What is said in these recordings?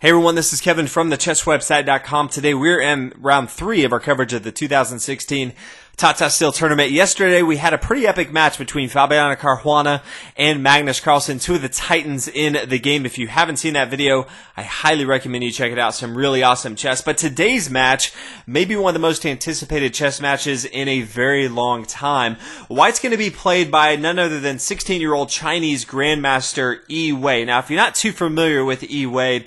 Hey everyone, this is Kevin from thechesswebsite.com. Today we're in round 3 of our coverage of the 2016 Tata Steel Tournament. Yesterday we had a pretty epic match between Fabiano Caruana and Magnus Carlsen, two of the titans in the game. If you haven't seen that video, I highly recommend you check it out. Some really awesome chess. But today's match may be one of the most anticipated chess matches in a very long time. White's going to be played by none other than 16-year-old Chinese Grandmaster Yi Wei. Now, if you're not too familiar with Yi Wei,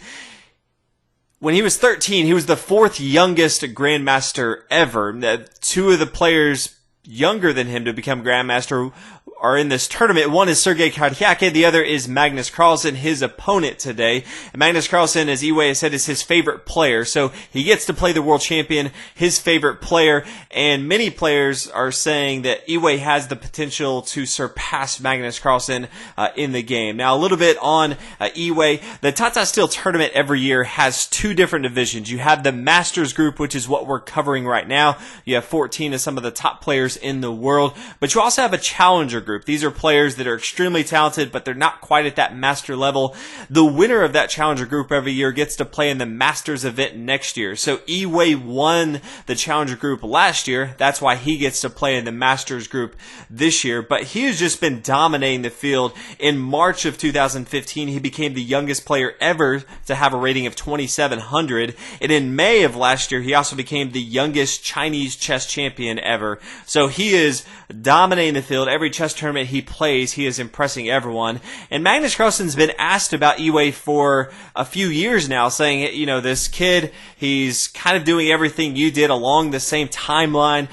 when he was 13, he was the 4th youngest Grandmaster ever. Two of the players younger than him to become Grandmaster are in this tournament. One is Sergei Karyakin, the other is Magnus Carlsen, his opponent today. And Magnus Carlsen, as Yi Wei has said, is his favorite player. So he gets to play the world champion, his favorite player. And many players are saying that Yi Wei has the potential to surpass Magnus Carlsen in the game. Now, a little bit on Yi Wei. The Tata Steel Tournament every year has 2 different divisions. You have the Masters group, which is what we're covering right now. You have 14 of some of the top players in the world. But you also have a Challenger group. These are players that are extremely talented, but they're not quite at that master level. The winner of that Challenger group every year gets to play in the Masters event next year. So Yi Wei won the Challenger group last year. That's why he gets to play in the Masters group this year. But he has just been dominating the field. In March of 2015, he became the youngest player ever to have a rating of 2,700. And in May of last year, he also became the youngest Chinese chess champion ever. So he is dominating the field. Every chess tournament he plays, he is impressing everyone. And Magnus Carlsen's been asked about Yi Wei for a few years now, saying, you know, this kid, he's kind of doing everything you did along the same timeline,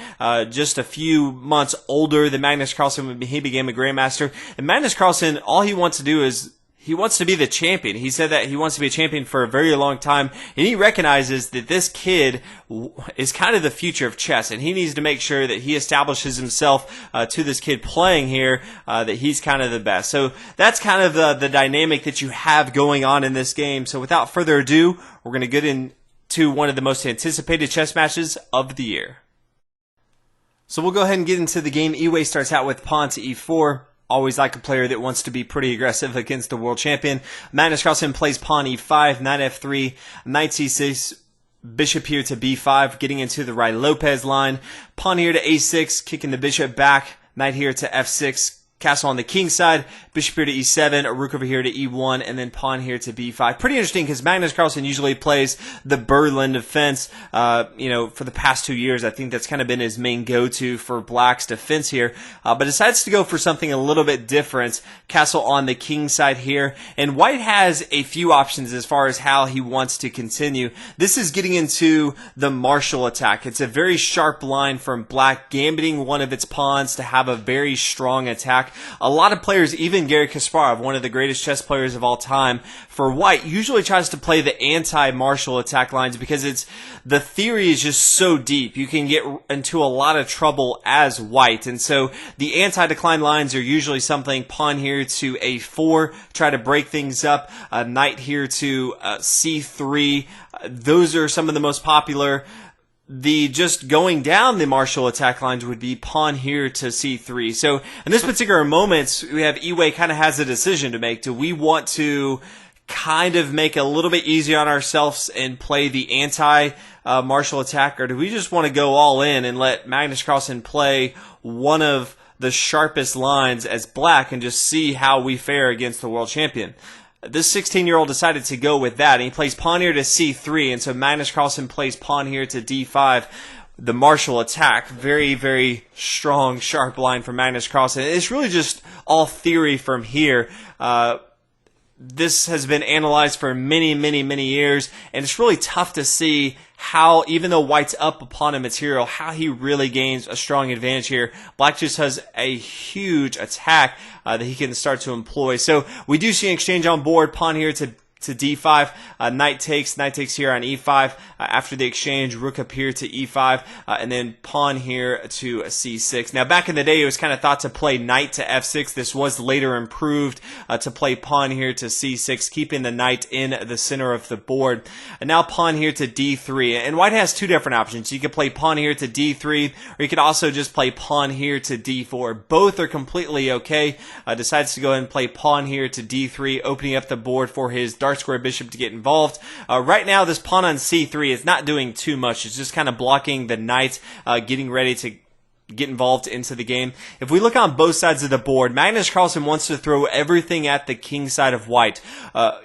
just a few months older than Magnus Carlsen when he became a Grandmaster. And Magnus Carlsen, all he wants to do is he wants to be the champion. He said that he wants to be a champion for a very long time, and he recognizes that this kid is kind of the future of chess, and he needs to make sure that he establishes himself to this kid playing here, that he's kind of the best. So that's kind of the dynamic that you have going on in this game. So without further ado, we're going to get into one of the most anticipated chess matches of the year. So we'll go ahead and get into the game. Yi Wei starts out with pawn to e4. Always like a player that wants to be pretty aggressive against the world champion. Magnus Carlsen plays pawn e5, knight f3, knight c6, bishop here to b5, getting into the Ruy Lopez line. Pawn here to a6, kicking the bishop back. Knight here to f6, castle on the king side. Bishop here to e7, a rook over here to e1, and then pawn here to b5. Pretty interesting because Magnus Carlsen usually plays the Berlin defense. For the past 2 years, I think that's kind of been his main go-to for Black's defense here. But decides to go for something a little bit different. Castle on the king side here. And White has a few options as far as how he wants to continue. This is getting into the Marshall attack. It's a very sharp line from Black, gambiting one of its pawns to have a very strong attack. A lot of players, even Garry Kasparov, one of the greatest chess players of all time, for White, usually tries to play the anti-Marshall attack lines because the theory is just so deep. You can get into a lot of trouble as White. And so the anti-decline lines are usually something, pawn here to a4, try to break things up, knight here to c3. Those are some of the most popular. The just going down the Marshall attack lines would be pawn here to c3. So in this particular moment, we have Yi Wei kind of has a decision to make. Do we want to kind of make it a little bit easier on ourselves and play the anti-Marshall attack, or do we just want to go all in and let Magnus Carlsen play one of the sharpest lines as Black and just see how we fare against the world champion? This 16-year-old decided to go with that, and he plays pawn here to c3, and so Magnus Carlsen plays pawn here to d5. The Marshall attack, very, very strong, sharp line from Magnus Carlsen. It's really just all theory from here. This has been analyzed for many, many, many years, and it's really tough to see how, even though White's up upon a material, how he really gains a strong advantage here. Black just has a huge attack that he can start to employ. So we do see an exchange on board, pawn here to d5, knight takes here on e5. After the exchange, rook up here to e5, and then pawn here to c6. Now, back in the day, it was kind of thought to play knight to f6. This was later improved to play pawn here to c6, keeping the knight in the center of the board. And now pawn here to d3. And White has 2 different options. You could play pawn here to d3, or you could also just play pawn here to d4. Both are completely okay. Decides to go ahead and play pawn here to d3, opening up the board for his dark dark square bishop to get involved. Right now, this pawn on c3 is not doing too much. It's just kind of blocking the knight, getting ready to get involved into the game. If we look on both sides of the board, Magnus Carlsen wants to throw everything at the king side of white.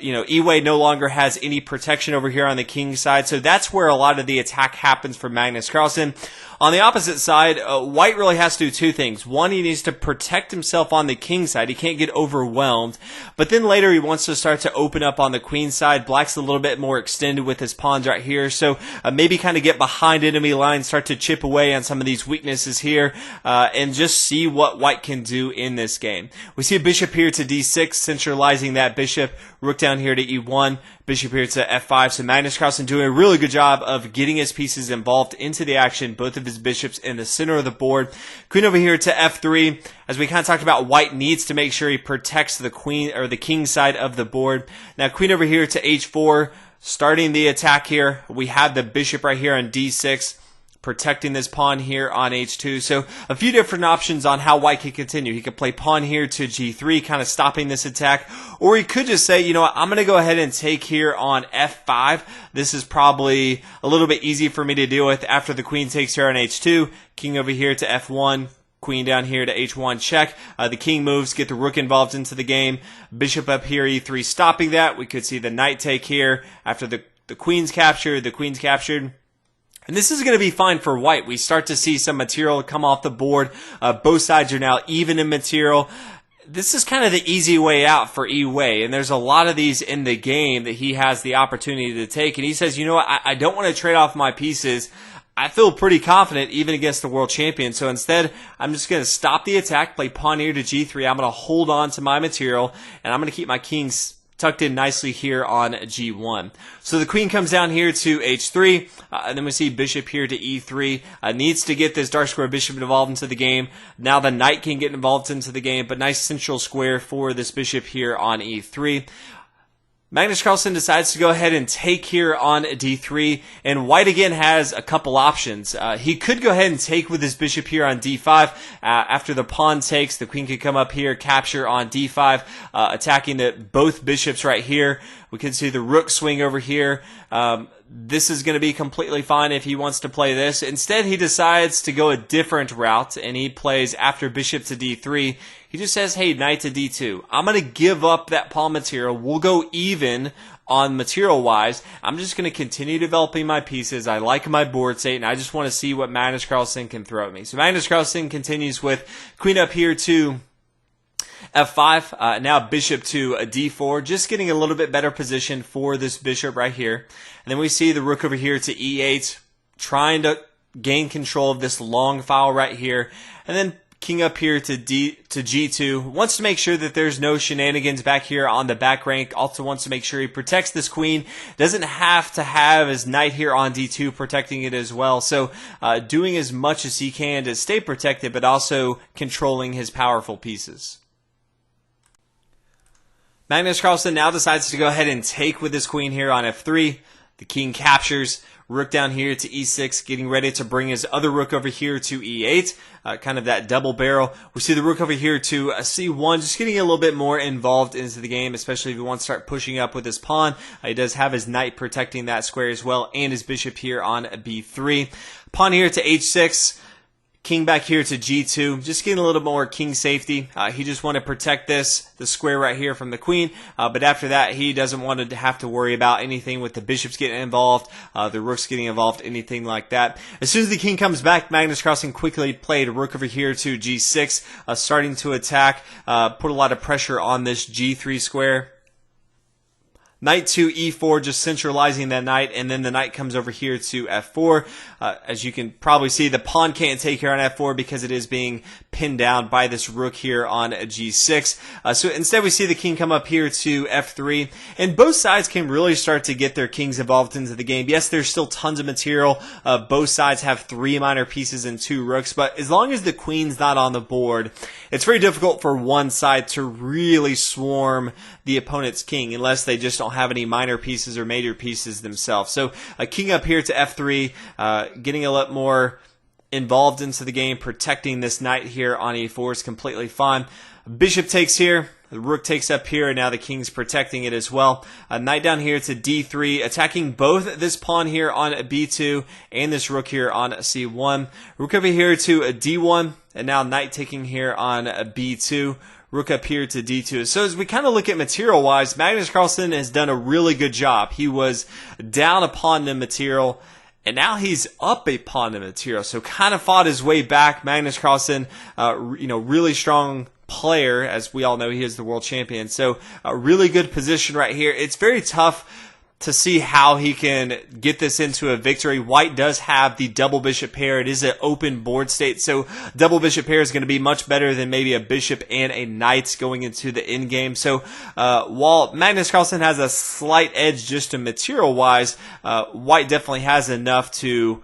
Yi Wei no longer has any protection over here on the king side, so that's where a lot of the attack happens for Magnus Carlsen. On the opposite side, white really has to do two things. One, he needs to protect himself on the king side. He can't get overwhelmed. But then later he wants to start to open up on the queen side. Black's a little bit more extended with his pawns right here. So maybe kind of get behind enemy lines, start to chip away on some of these weaknesses here, and just see what white can do in this game. We see a bishop here to d6, centralizing that bishop. Rook down here to e1. Bishop here to f5. So Magnus Carlsen doing a really good job of getting his pieces involved into the action. Both of his bishops in the center of the board. Queen over here to f3. As we kind of talked about, white needs to make sure he protects the queen or the king side of the board. Now queen over here to h4. Starting the attack here. We have the bishop right here on d6. Protecting this pawn here on h2. So a few different options on how white can continue. He could play pawn here to g3, kind of stopping this attack. Or he could just say, you know what, I'm going to go ahead and take here on f5. This is probably a little bit easy for me to deal with after the queen takes here on h2. King over here to f1. Queen down here to h1 check. The king moves, get the rook involved into the game. Bishop up here, e3 stopping that. We could see the knight take here after the queen's captured. The queen's captured. And this is going to be fine for white. We start to see some material come off the board. Both sides are now even in material. This is kind of the easy way out for Yi Wei, and there's a lot of these in the game that he has the opportunity to take. And he says, you know what, I don't want to trade off my pieces. I feel pretty confident even against the world champion. So instead, I'm just going to stop the attack, play pawn here to g3. I'm going to hold on to my material, and I'm going to keep my kings tucked in nicely here on g1. So the queen comes down here to h3, and then we see bishop here to e3. Needs to get this dark square bishop involved into the game. Now the knight can get involved into the game, but nice central square for this bishop here on e3. Magnus Carlsen decides to go ahead and take here on d3, and white again has a couple options. He could go ahead and take with his bishop here on d5. After the pawn takes, the queen could come up here, capture on d5, attacking both bishops right here. We can see the rook swing over here. This is going to be completely fine if he wants to play this. Instead, he decides to go a different route, and he plays after bishop to d3. He just says, hey, knight to d2. I'm going to give up that pawn material. We'll go even on material-wise. I'm just going to continue developing my pieces. I like my board state, and I just want to see what Magnus Carlsen can throw at me. So Magnus Carlsen continues with queen up here to f5, now bishop to d4, just getting a little bit better position for this bishop right here. And then we see the rook over here to e8, trying to gain control of this long file right here. And then king up here to g2, wants to make sure that there's no shenanigans back here on the back rank. Also wants to make sure he protects this queen. Doesn't have to have his knight here on d2 protecting it as well. So doing as much as he can to stay protected, but also controlling his powerful pieces. Magnus Carlsen now decides to go ahead and take with his queen here on f3. The king captures. Rook down here to e6, getting ready to bring his other rook over here to e8, kind of that double barrel. We see the rook over here to c1, just getting a little bit more involved into the game, especially if he wants to start pushing up with his pawn. He does have his knight protecting that square as well, and his bishop here on b3. Pawn here to h6. King back here to g2, just getting a little more king safety. He just want to protect the square right here from the queen, but after that he doesn't want to have to worry about anything with the bishops getting involved, the rooks getting involved, anything like that. As soon as the king comes back, Magnus Carlsen quickly played a rook over here to g6, starting to attack, put a lot of pressure on this g3 square. Knight to e4, just centralizing that knight, and then the knight comes over here to f4. As you can probably see, the pawn can't take here on f4 because it is being pinned down by this rook here on g6. So instead we see the king come up here to f3, and both sides can really start to get their kings involved into the game. Yes, there's still tons of material. Both sides have 3 minor pieces and 2 rooks, but as long as the queen's not on the board, it's very difficult for one side to really swarm the opponent's king unless they just don't have any minor pieces or major pieces themselves. So a king up here to f3, getting a lot more involved into the game, protecting this knight here on e4 is completely fine. Bishop takes here. The rook takes up here, and now the king's protecting it as well. Knight down here to d3, attacking both this pawn here on b2 and this rook here on c1. Rook over here to d1, and now knight taking here on b2. Rook up here to d2. So as we kind of look at material-wise, Magnus Carlsen has done a really good job. He was down a pawn in material, and now he's up a pawn in material. So kind of fought his way back. Magnus Carlsen, really strong player. As we all know, he is the world champion. So a really good position right here. It's very tough to see how he can get this into a victory. White does have the double bishop pair. It is an open board state, so double bishop pair is going to be much better than maybe a bishop and a knight going into the end game. So while Magnus Carlsen has a slight edge just in material wise, White definitely has enough to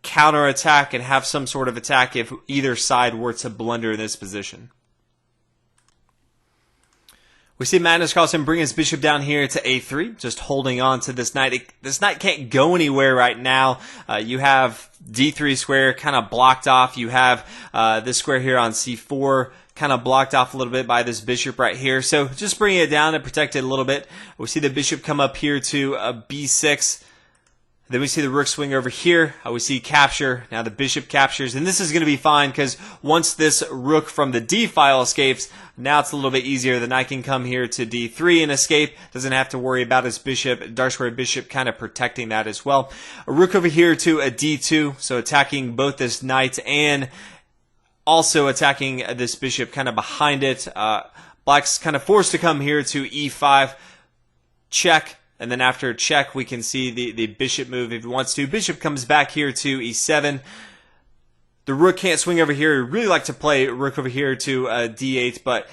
counterattack and have some sort of attack if either side were to blunder in this position. We see Magnus Carlsen bring his bishop down here to a3, just holding on to this knight. This knight can't go anywhere right now. You have d3 square kind of blocked off. You have this square here on c4 kind of blocked off a little bit by this bishop right here. So just bring it down and protect it a little bit. We see the bishop come up here to b6. Then we see the rook swing over here. We see capture. Now the bishop captures. And this is going to be fine because once this rook from the d file escapes, now it's a little bit easier. The knight can come here to d3 and escape. Doesn't have to worry about his bishop. Dark square bishop kind of protecting that as well. A rook over here to a d2. So attacking both this knight and also attacking this bishop kind of behind it. Black's kind of forced to come here to e5. Check. And then after check, we can see the bishop move if he wants to. Bishop comes back here to e7. The rook can't swing over here. I'd really like to play rook over here to d8, but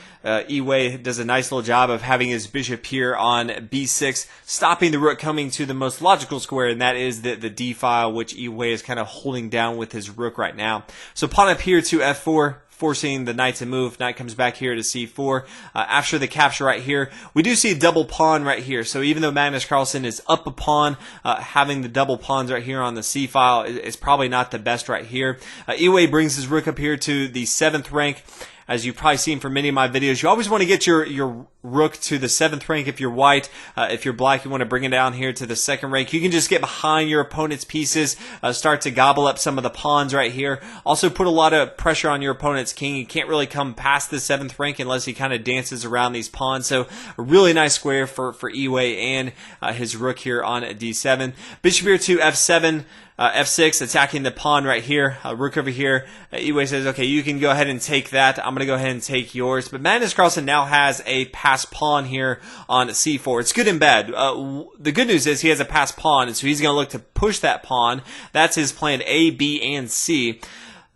Yi Wei does a nice little job of having his bishop here on b6, stopping the rook coming to the most logical square, and that is the d file, which Yi Wei is kind of holding down with his rook right now. So pawn up here to f4. Forcing the knight to move. Knight comes back here to c4. After the capture right here, we do see a double pawn right here. So even though Magnus Carlsen is up a pawn, having the double pawns right here on the c file is probably not the best right here. Yi Wei brings his rook up here to the 7th rank. As you've probably seen from many of my videos, you always want to get your rook to the 7th rank if you're white. If you're black, you want to bring it down here to the 2nd rank. You can just get behind your opponent's pieces, start to gobble up some of the pawns right here. Also put a lot of pressure on your opponent's king. He can't really come past the 7th rank unless he kind of dances around these pawns. So a really nice square for Yi Wei and his rook here on d7. Bishop here to f7. F6, attacking the pawn right here. Rook over here. Yi Wei says, okay, you can go ahead and take that. I'm going to go ahead and take yours. But Magnus Carlsen now has a passed pawn here on c4. It's good and bad. The good news is he has a passed pawn, and so he's going to look to push that pawn. That's his plan A, B, and C.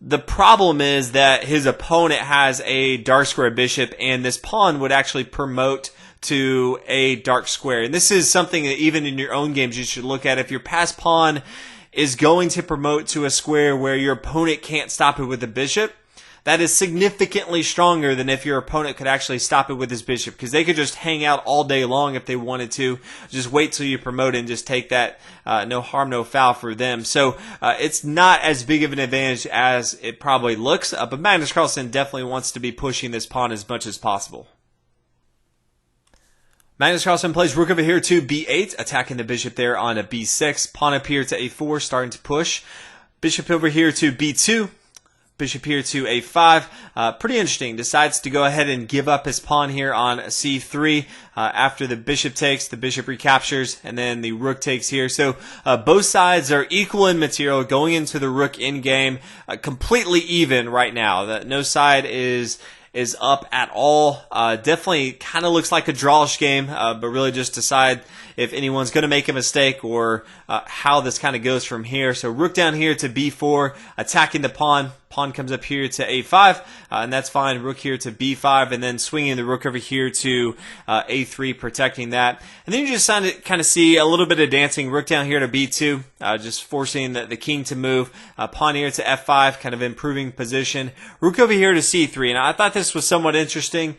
The problem is that his opponent has a dark square bishop, and this pawn would actually promote to a dark square. And this is something that even in your own games you should look at. If your passed pawn is going to promote to a square where your opponent can't stop it with the bishop, that is significantly stronger than if your opponent could actually stop it with his bishop, because they could just hang out all day long if they wanted to. Just wait till you promote and just take that no harm, no foul for them. So it's not as big of an advantage as it probably looks, but Magnus Carlsen definitely wants to be pushing this pawn as much as possible. Magnus Carlsen plays rook over here to b8, attacking the bishop there on a b6. Pawn up here to a4, starting to push. Bishop over here to b2. Bishop here to a5. Pretty interesting. Decides to go ahead and give up his pawn here on c3. After the bishop takes, the bishop recaptures, and then the rook takes here. So both sides are equal in material going into the rook endgame. Completely even right now. No side is up at all. Definitely kind of looks like a drawish game, but really just decide if anyone's going to make a mistake or how this kind of goes from here. So rook down here to b4, attacking the pawn. Pawn comes up here to a5, and that's fine. Rook here to b5, and then swinging the rook over here to a3, protecting that. And then you just kind of see a little bit of dancing. Rook down here to b2, just forcing the king to move. Pawn here to f5, kind of improving position. Rook over here to c3, and I thought this was somewhat interesting.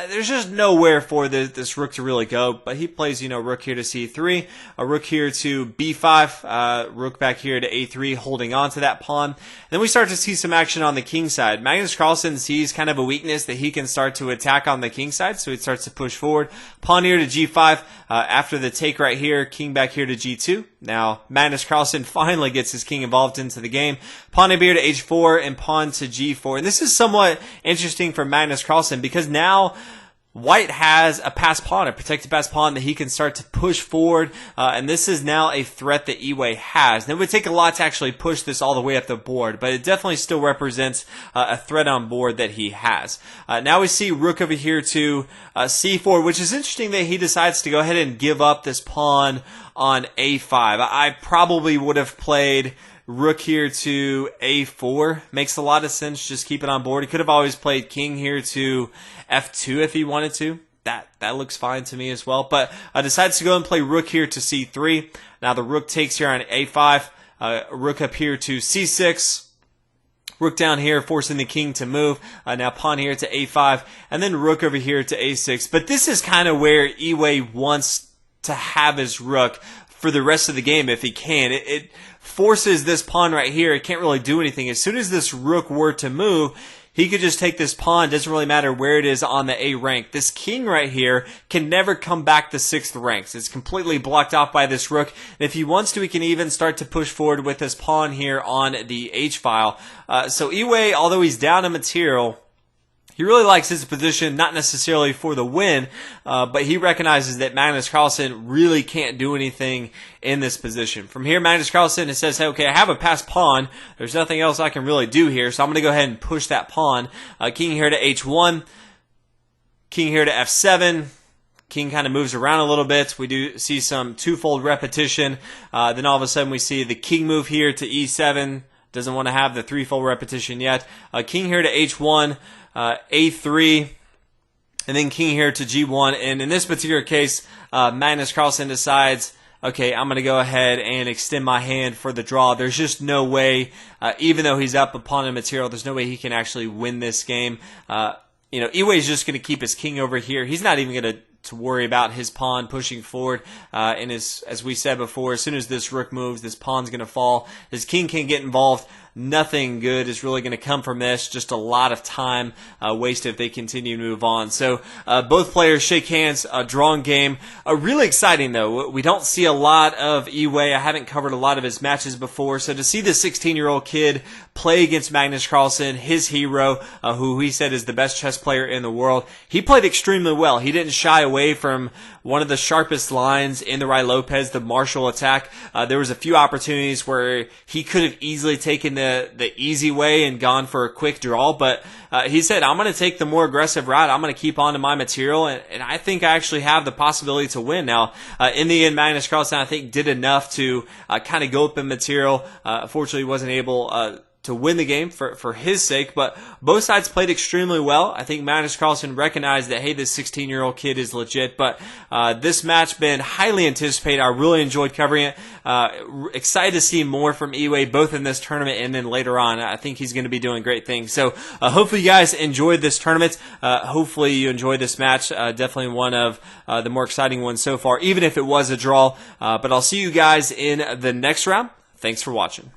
there's just nowhere for this rook to really go. But he plays, rook here to c3, a rook here to b5, rook back here to a3, holding on to that pawn. Then we start to see some action on the king side. Magnus Carlsen sees kind of a weakness that he can start to attack on the king side, so he starts to push forward. Pawn here to g5, after the take right here, king back here to g2. Now, Magnus Carlsen finally gets his king involved into the game. Pawn here to h4 and pawn to g4. And this is somewhat interesting for Magnus Carlsen because now White has a passed pawn, a protected passed pawn that he can start to push forward, and this is now a threat that Yi Wei has. And it would take a lot to actually push this all the way up the board, but it definitely still represents a threat on board that he has. Now we see rook over here to c4, which is interesting that he decides to go ahead and give up this pawn on a5. I probably would have played rook here to a4. Makes a lot of sense. Just keep it on board. He could have always played king here to f2 if he wanted to. That looks fine to me as well. But decides to go and play rook here to c3. Now the rook takes here on a5. Rook up here to c6. Rook down here, forcing the king to move. Now pawn here to a5. And then rook over here to a6. But this is kind of where Yi Wei wants to have his rook for the rest of the game if he can. It forces this pawn right here. It can't really do anything. As soon as this rook were to move, he could just take this pawn. Doesn't really matter where it is on the A rank. This king right here can never come back to 6th ranks. It's completely blocked off by this rook. And if he wants to, he can even start to push forward with this pawn here on the H file. So Yi Wei, although he's down in material, he really likes his position, not necessarily for the win, but he recognizes that Magnus Carlsen really can't do anything in this position. From here, Magnus Carlsen says, hey, okay, I have a passed pawn. There's nothing else I can really do here, so I'm going to go ahead and push that pawn. King here to h1, king here to f7. King kind of moves around a little bit. We do see some twofold repetition. Then all of a sudden we see the king move here to e7. Doesn't want to have the threefold repetition yet. King here to h1. A3, and then king here to G1. And in this particular case, Magnus Carlsen decides, okay, I'm going to go ahead and extend my hand for the draw. There's just no way, even though he's up a pawn in material, there's no way he can actually win this game. Yi Wei's just going to keep his king over here. He's not even going to worry about his pawn pushing forward. And as we said before, as soon as this rook moves, this pawn's going to fall. His king can get involved. Nothing good is really going to come from this. Just a lot of time wasted if they continue to move on. So both players shake hands, a drawn game. Really exciting, though. We don't see a lot of Yi Wei. I haven't covered a lot of his matches before. So to see this 16-year-old kid play against Magnus Carlsen, his hero, who he said is the best chess player in the world, he played extremely well. He didn't shy away from one of the sharpest lines in the Ruy Lopez, the Marshall attack. There was a few opportunities where he could have easily taken the easy way and gone for a quick draw, but he said, I'm going to take the more aggressive route. I'm going to keep on to my material, and I think I actually have the possibility to win. Now, in the end, Magnus Carlsen, I think, did enough to kind of go up in material. Unfortunately, wasn't able to win the game for his sake, but both sides played extremely well. I think Magnus Carlsen recognized that, hey, this 16-year-old kid is legit, but this match been highly anticipated. I really enjoyed covering it. Excited to see more from Yi Wei, both in this tournament and then later on. I think he's going to be doing great things. So hopefully you guys enjoyed this tournament. Hopefully you enjoyed this match. Definitely one of the more exciting ones so far, even if it was a draw. But I'll see you guys in the next round. Thanks for watching.